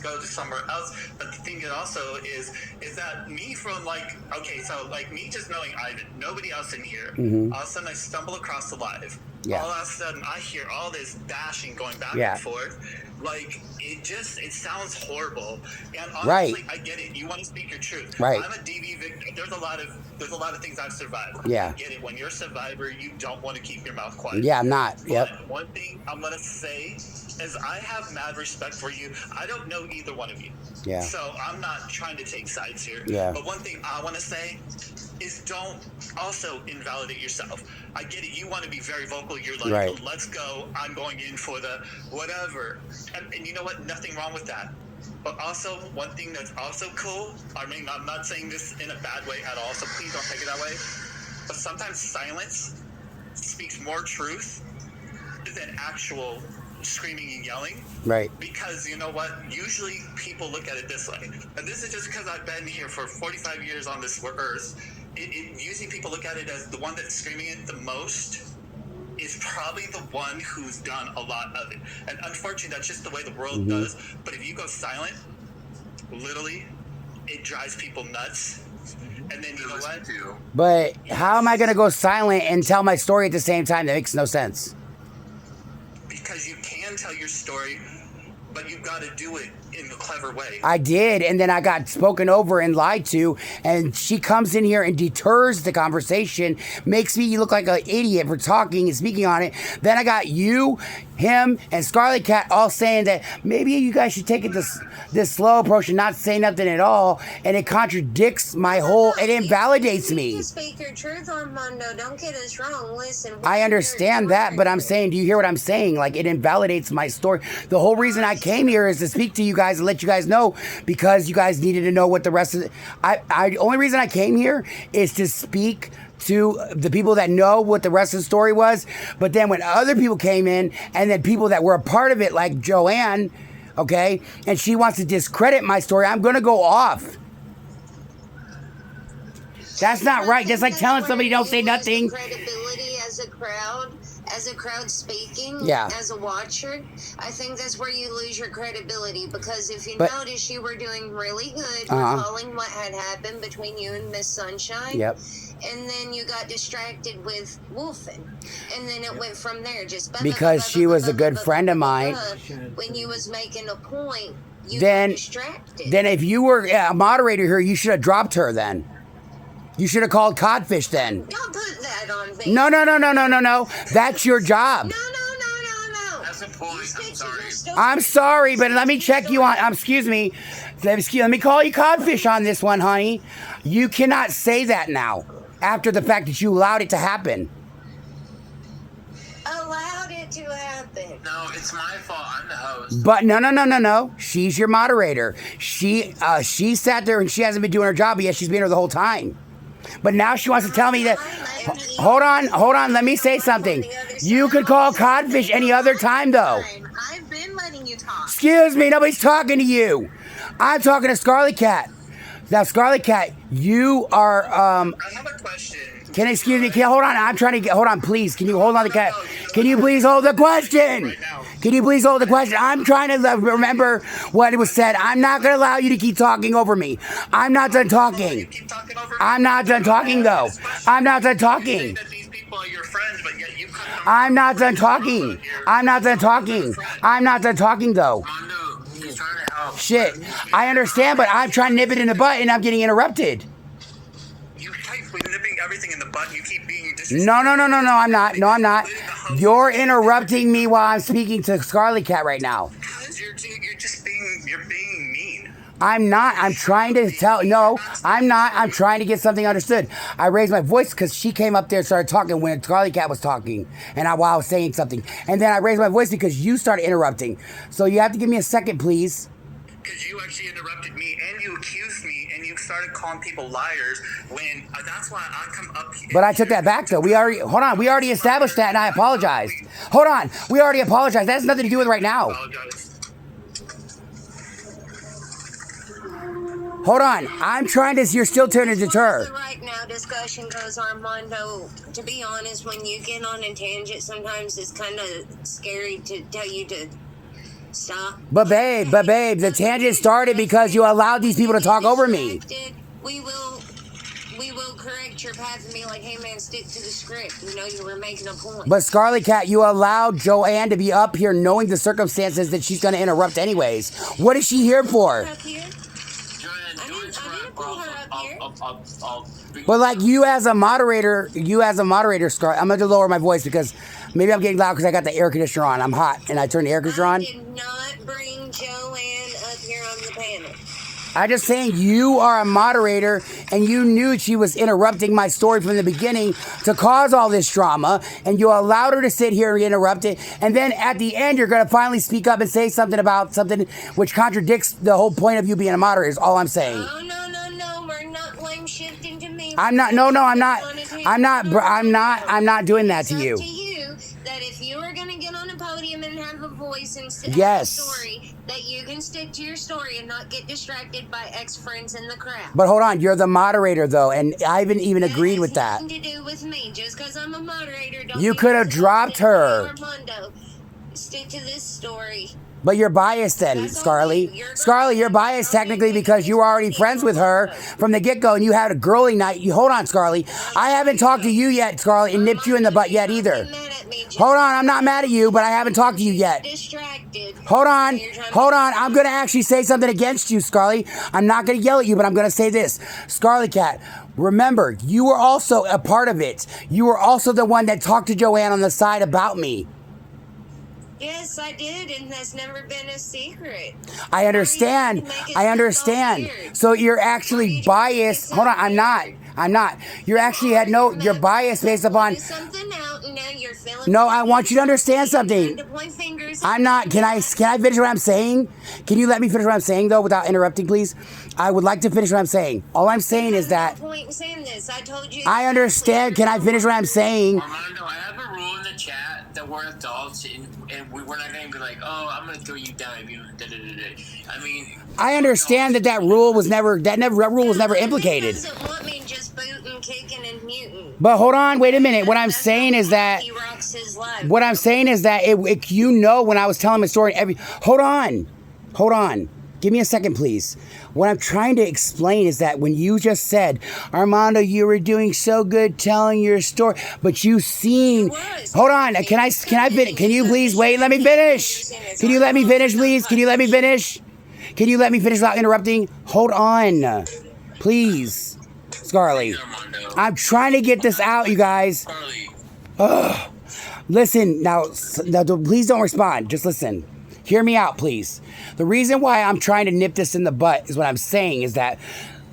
go to somewhere else. But the thing also is that me from like, okay, so like me just knowing Ivan, nobody else in here. Mm-hmm. All of a sudden I stumble across the live. Yeah. All of a sudden I hear all this dashing going back Yeah. and forth. Like it sounds horrible. And honestly, Right. I get it. You want to speak your truth. Right. I'm a DV victim. There's a lot of things I've survived. Yeah. I get it. When you're a survivor, you don't want to keep your mouth quiet. Yeah, I'm not. Yep. But one thing I'm gonna say is I have mad respect for you. I don't know either one of you. Yeah. So I'm not trying to take sides here. Yeah. But one thing I want to say is don't also invalidate yourself. I get it. You want to be very vocal. You're like, Right. let's go. I'm going in for the whatever. And you know what? Nothing wrong with that. But also, one thing that's also cool, I mean, I'm not saying this in a bad way at all, so please don't take it that way. But sometimes silence speaks more truth than actual screaming and yelling. Right. Because you know what? Usually people look at it this way. And this is just because I've been here for 45 years on this earth. Usually people look at it as the one that's screaming it the most is probably the one who's done a lot of it. And unfortunately, that's just the way the world does. But if you go silent, literally, it drives people nuts. And then you know what? But how am I going to go silent and tell my story at the same time? That makes no sense. Because you can tell your story, but you've got to do it in a clever way. I did, and then I got spoken over and lied to, and she comes in here and deters the conversation, makes me look like an idiot for talking and speaking on it. Then I got you, him, and Scarlet Cat all saying that maybe you guys should take it this slow approach and not say nothing at all, and it contradicts my whole, it invalidates me. You speak your truth, Armando. Don't get us wrong. Listen. I understand that, but I'm saying, do you hear what I'm saying? Like, it invalidates my story. The whole reason I came here is to speak to you guys and let you guys know, because you guys needed to know what the rest of the, only reason I came here is to speak to the people that know what the rest of the story was. But then when other people came in, and then people that were a part of it, like Joanne, okay, and she wants to discredit my story, I'm gonna go off. That's not right. That's like telling somebody don't say nothing. Credibility as a crowd speaking, yeah. As a watcher, I think that's where you lose your credibility, because if you notice, you were doing really good recalling what had happened between you and Miss Sunshine. Yep. And then you got distracted with Wolfen, and then it went from there. Just because she was a good friend of mine. When you was making a point, you got distracted. Then if you were a moderator here, you should have dropped her then. You should have called Codfish then. Don't put that on me. No. That's your job. No. That's a point. I'm sorry. I'm sorry, but let me check you on. Excuse me. Let me call you Codfish on this one, honey. You cannot say that now after the fact that you allowed it to happen. Allowed it to happen. No, it's my fault. I'm the host. But no. She's your moderator. She sat there and she hasn't been doing her job, but yet she's been here the whole time. But now she wants to tell me that. Hold on. Let me say something. You could call Codfish any other time, though. I've been letting you talk. Excuse me, nobody's talking to you. I'm talking to Scarlet Cat. Now, Scarlet Cat, you are. I have a question. Excuse me? Hold on. I'm trying to get. Hold on, please. Can you hold on the cat? Can you please hold the question? Can you please hold the question? I'm trying to remember what it was said. I'm not going to allow you to keep talking over me. I'm not done talking. I'm not done talking, though. I'm not done talking. I'm not done talking. I'm not done talking. I'm not done talking, though. Shit. I understand, but I'm trying to nip it in the butt, and I'm getting interrupted. You keep nipping everything in the butt. You keep being No, I'm not. No, I'm not. You're interrupting me while I'm speaking to Scarlet Cat right now. You're being mean. I'm not. I'm trying to tell. No, I'm not. I'm trying to get something understood. I raised my voice because she came up there and started talking when Scarlet Cat was talking, and while I was saying something. And then I raised my voice because you started interrupting. So you have to give me a second, please. Because you actually interrupted me and you accused me and you started calling people liars when that's why I come up here. But I took that back, though. We already established that, and I apologized. Hold on. We already apologized. That has nothing to do with right now. Hold on. I'm trying to. You're still trying to deter. The right now discussion goes, Armando. To be honest, when you get on a tangent, sometimes it's kind of scary to tell you to Stop. But babe, the tangent started because you allowed these people to talk over me. We will correct your path and be like, hey man, stick to the script. You know, you were making a point. But Scarlet Cat, you allowed Joanne to be up here knowing the circumstances that she's going to interrupt anyways. What is she here for? Up here? Joanne, I don't didn't interrupt, pull her up here. I'll But like you as a moderator, Scarlet, I'm going to lower my voice because maybe I'm getting loud because I got the air conditioner on. I'm hot and I turned the air conditioner on. I did not bring Joanne up here on the panel. I'm just saying you are a moderator and you knew she was interrupting my story from the beginning to cause all this drama and you allowed her to sit here and interrupt it. And then at the end, you're going to finally speak up and say something about something which contradicts the whole point of you being a moderator is all I'm saying. Oh, no. We're not blame shifting to me. I'm not doing that to you. It's up to you that if you are going to get on a podium and have a voice and have Yes. a story, that you can stick to your story and not get distracted by ex-friends in the crowd. But hold on, you're the moderator though, and I haven't even agreed with that. Nothing to do with me. Just because I'm a moderator, don't You mean could have it's dropped nothing. her. Armando, stick to this story. But you're biased then, That's Scarly. okay. You're Scarly, you're biased technically because you were already friends with her from the get-go and you had a girly night. Hold on, Scarly. I haven't talked to you yet, Scarly, and nipped you in the butt yet either. Hold on, I'm not mad at you, but I haven't talked to you yet. Distracted. Hold on. I'm going to actually say something against you, Scarly. I'm not going to yell at you, but I'm going to say this. Scarlet Cat, remember, you were also a part of it. You were also the one that talked to Joanne on the side about me. Yes, I did, and that's never been a secret. I understand. So you're actually biased. Hold on, I'm not. You're actually you're biased based upon. Something out, and now you're feeling. No, I want you to understand something. To point fingers. I'm not. Can I finish what I'm saying? Can you let me finish what I'm saying though, without interrupting, please? I would like to finish what I'm saying. All I'm saying is that. No point in saying this. I told you. I understand. Can I finish what I'm saying? Armando, I have a rule in the chat that we're adults and we're not going to be like, oh, I'm going to throw you down if you I mean, I understand that rule was never implicated. He doesn't want me just booting, kicking, and muting. But hold on, wait a minute. What I'm saying is that. He rocks his life. What I'm saying is that when I was telling my story, hold on. Give me a second, please. What I'm trying to explain is that when you just said, Armando, you were doing so good telling your story, but you seen. Hold on. Can you please wait? Let me finish. Can you let me finish, please? Can you let me finish without interrupting? Hold on, please, Scarly. I'm trying to get this out, you guys. Listen now. Please don't respond. Just listen. Hear me out, please. The reason why I'm trying to nip this in the butt is what I'm saying is that,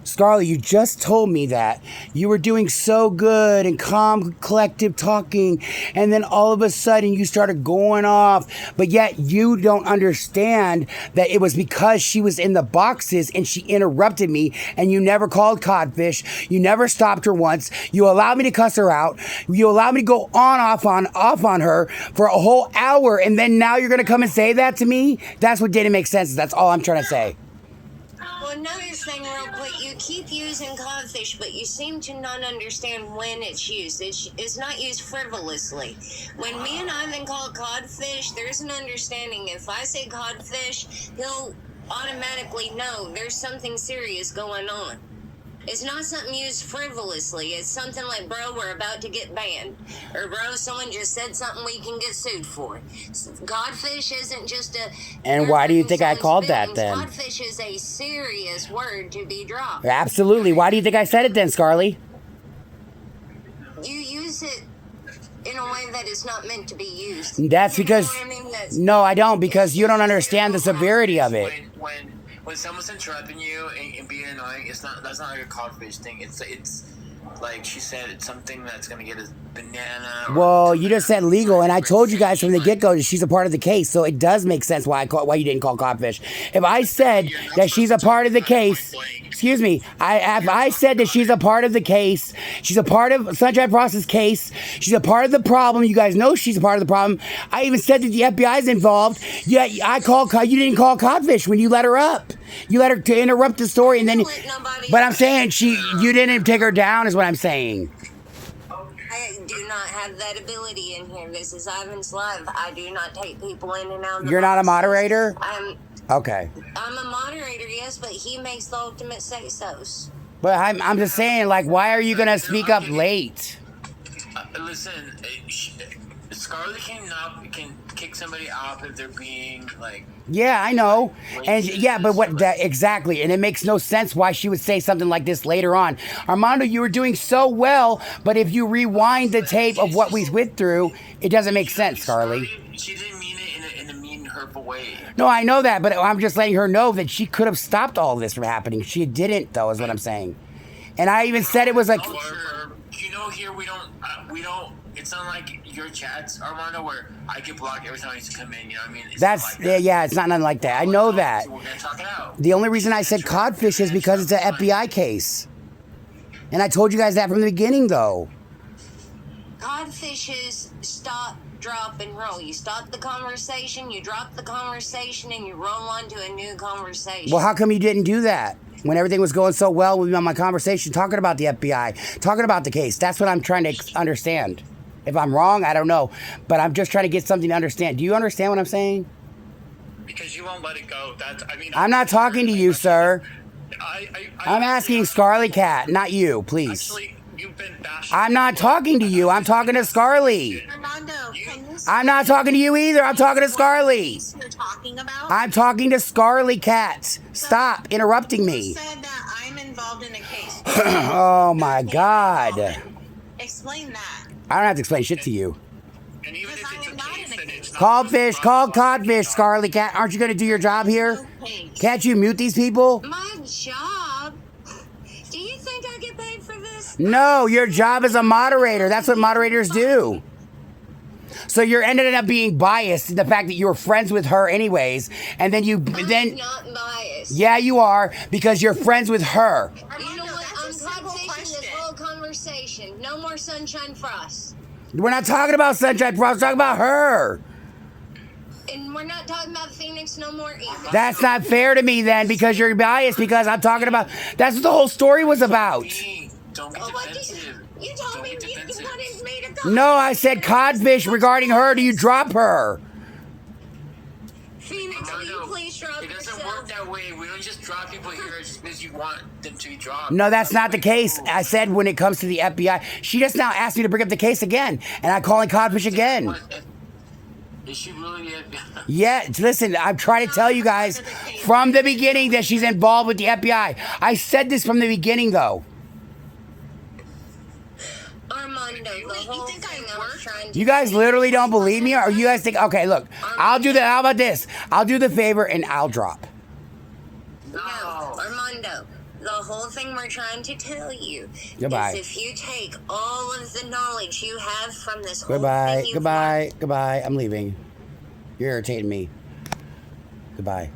Scarlett, you just told me that you were doing so good and calm, collective talking, and then all of a sudden you started going off, but yet you don't understand that it was because she was in the boxes and she interrupted me, and you never called Codfish. You never stopped her once. You allowed me to cuss her out. You allowed me to go off on her for a whole hour, and then now you're going to come and say that to me? That's what didn't make sense. That's all I'm trying to say. Well, another thing real quick, you keep using Codfish, but you seem to not understand when it's used. It's not used frivolously. When me and Ivan call Codfish, there's an understanding. If I say Codfish, he'll automatically know there's something serious going on. It's not something used frivolously. It's something like, bro, we're about to get banned. Or, bro, someone just said something we can get sued for. Codfish isn't just a... And why do you think I called that then? Codfish is a serious word to be dropped. Absolutely. Why do you think I said it then, Scarly? You use it in a way that is not meant to be used. That's because... No, I don't, because you don't understand the severity of it. When someone's interrupting you and being annoying, that's not like a Codfish thing. It's like she said, it's something that's gonna get a banana. Well, you just said legal, and I told you guys from the get-go that she's a part of the case, so it does make sense why you didn't call Codfish. If I said that she's a part of the case, excuse me, if I said that she's a part of the case, she's a part of Sunshine Process case, she's a part of the problem. You guys know she's a part of the problem. I even said that the FBI's involved. Yeah, you didn't call Codfish when you let her up. You let her to interrupt the story, and then. But I'm saying you didn't take her down, is what I'm saying. I do not have that ability in here. This is Ivan's Live. I do not take people in and out of the You're not a boxes. moderator? I'm Okay. a moderator, yes, but he makes the ultimate say-sos. But I'm just saying, like, why are you going to speak up late? Listen, Scarlett can kick somebody off if they're being like. Yeah, I know. And yeah, but what that exactly? And it makes no sense why she would say something like this later on. Armando, you were doing so well, but if you rewind the tape of what we went through, it doesn't make sense, Scarlett. She didn't mean it in a mean, hurtful way. No, I know that, but I'm just letting her know that she could have stopped all this from happening. She didn't, though, is what I'm saying. And I even said it was like. You know, here we don't. It's not like your chats, Armando, where I get blocked every time I used to come in. You know what I mean? It's That's not like that. yeah, it's not nothing like that. I know that. We're gonna talk it out. The only reason I said codfish is because it's an FBI case. And I told you guys that from the beginning, though. Codfishes stop, drop, and roll. You stop the conversation, you drop the conversation, and you roll on to a new conversation. Well, how come you didn't do that when everything was going so well with me on my conversation, talking about the FBI, talking about the case? That's what I'm trying to understand. If I'm wrong, I don't know. But I'm just trying to get something to understand. Do you understand what I'm saying? Because you won't let it go. I'm not talking to you, sir. I'm asking Scarly Cat, not you, please. Actually, you've been bashing. I'm not talking to you. I'm talking to Scarly. Armando, can you I'm not talking to you either. I'm talking to Scarly. you're talking about? I'm talking to Scarly Cat. Stop interrupting You me. said that I'm involved in a case. Oh my God. Explain that. I don't have to explain shit to you. And even if it's a case, then it's not. Codfish, call Codfish, Scarly Cat. Aren't you going to do your job here? Okay. Can't you mute these people? My job? Do you think I get paid for this? No, your job is a moderator. That's what moderators do. So you're ended up being biased in the fact that you were friends with her anyways, and then I'm not biased. yeah, you are, because you're friends with her. You know Armando, what? I'm that's a simple codfishing this question. whole conversation. No more Sunshine Frost. We're not talking about Sunshine Frost, we're talking about her. And we're not talking about Phoenix no more either. That's not fair to me then, because you're biased, because I'm talking about, that's what the whole story was about. Don't get Oh, what did defensive. you told Don't me get you defensive. wanted me to go. No, I said Codfish regarding her. Do you drop her? Phoenix, will you Armando, please drop it doesn't yourself? work that way. We don't just drop people here just because you want them to be dropped. No, that's not the case. I said when it comes to the FBI. She just now asked me to bring up the case again, and I'm calling Codfish again. Is she really the FBI? Yeah, listen, I'm trying to tell you guys from the beginning that she's involved with the FBI. I said this from the beginning, though. Armando, the whole think I thing I was work? trying to You guys literally don't believe me, or you guys think, okay, look, I'll do the, how about this? I'll do the favor and I'll drop. No, Armando, the whole thing we're trying to tell you Goodbye. is if you take all of the knowledge you have from this whole Goodbye, thing you've goodbye, goodbye. I'm leaving. You're irritating me. Goodbye.